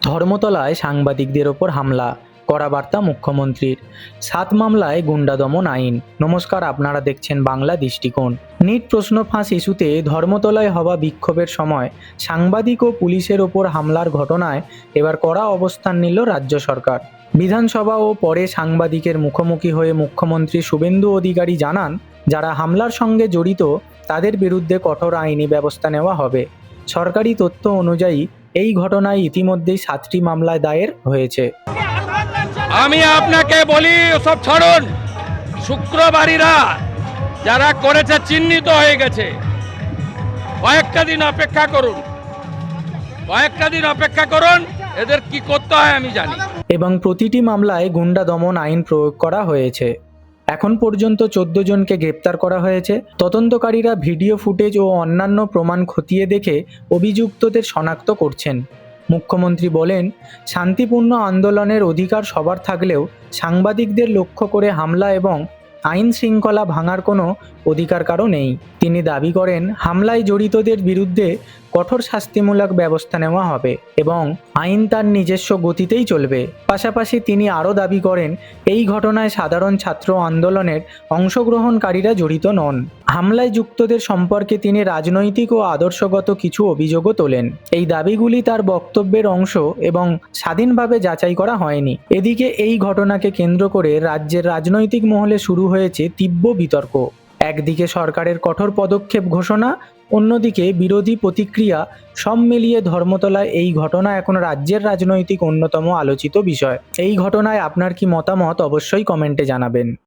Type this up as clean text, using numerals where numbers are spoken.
ধর্মতলায় সাংবাদিকদের ওপর হামলা, কড়া বার্তা মুখ্যমন্ত্রীর। 7 মামলায় গুন্ডা দমন আইন। নমস্কার, আপনারা দেখছেন বাংলা দৃষ্টিকোণ। নিট প্রশ্ন ফাঁস ইস্যুতে ধর্মতলায় হওয়া বিক্ষোভের সময় সাংবাদিক ও পুলিশের ওপর হামলার ঘটনায় এবার কড়া অবস্থান নিল রাজ্য সরকার। বিধানসভা ও পরে সাংবাদিকের মুখোমুখি হয়ে মুখ্যমন্ত্রী শুভেন্দু অধিকারী জানান, যারা হামলার সঙ্গে জড়িত তাদের বিরুদ্ধে কঠোর আইনি ব্যবস্থা নেওয়া হবে। সরকারি তথ্য অনুযায়ী এই ঘটনায় ইতিমধ্যেই 7টি মামলায় দায়ের হয়েছে। আমি আপনাকে বলি, ওসব ছাড়ুন। শুক্রবারীরা যারা করেছে চিহ্নিত হয়ে গেছে। কয়েকটা দিন অপেক্ষা করুন, এদের কি করতে হয় আমি জানি। এবং প্রতিটি মামলায় গুন্ডা দমন আইন প্রয়োগ করা হয়েছে। এখন পর্যন্ত 14 জনকে গ্রেপ্তার করা হয়েছে। তদন্তকারীরা ভিডিও ফুটেজ ও অন্যান্য প্রমাণ খতিয়ে দেখে অভিযুক্তদের শনাক্ত করছেন। মুখ্যমন্ত্রী বলেন, শান্তিপূর্ণ আন্দোলনের অধিকার সবার থাকলেও সাংবাদিকদের লক্ষ্য করে হামলা এবং আইন শৃঙ্খলা ভাঙার কোনো অধিকার কারও নেই। তিনি দাবি করেন, হামলায় জড়িতদের বিরুদ্ধে কঠোর শাস্তিমূলক ব্যবস্থা নেওয়া হবে এবং আইন তার নিজস্ব গতিতেই চলবে। পাশাপাশি তিনি আরও দাবি করেন, এই ঘটনায় সাধারণ ছাত্র আন্দোলনের অংশগ্রহণকারীরা জড়িত নন। হামলায় যুক্তদের সম্পর্কে তিনি রাজনৈতিক ও আদর্শগত কিছু অভিযোগও তোলেন। এই দাবিগুলি তার বক্তব্যের অংশ এবং স্বাধীনভাবে যাচাই করা হয়নি। এদিকে এই ঘটনাকে কেন্দ্র করে রাজ্যের রাজনৈতিক মহলে শুরু হয়েছে তীব্র বিতর্ক। একদিকে সরকারের কঠোর পদক্ষেপ ঘোষণা, অন্যদিকে বিরোধী প্রতিক্রিয়া। সব মিলিয়ে ধর্মতলায় এই ঘটনা এখন রাজ্যের রাজনৈতিক অন্যতম আলোচিত বিষয়। এই ঘটনায় আপনার কি মতামত অবশ্যই কমেন্টে জানাবেন।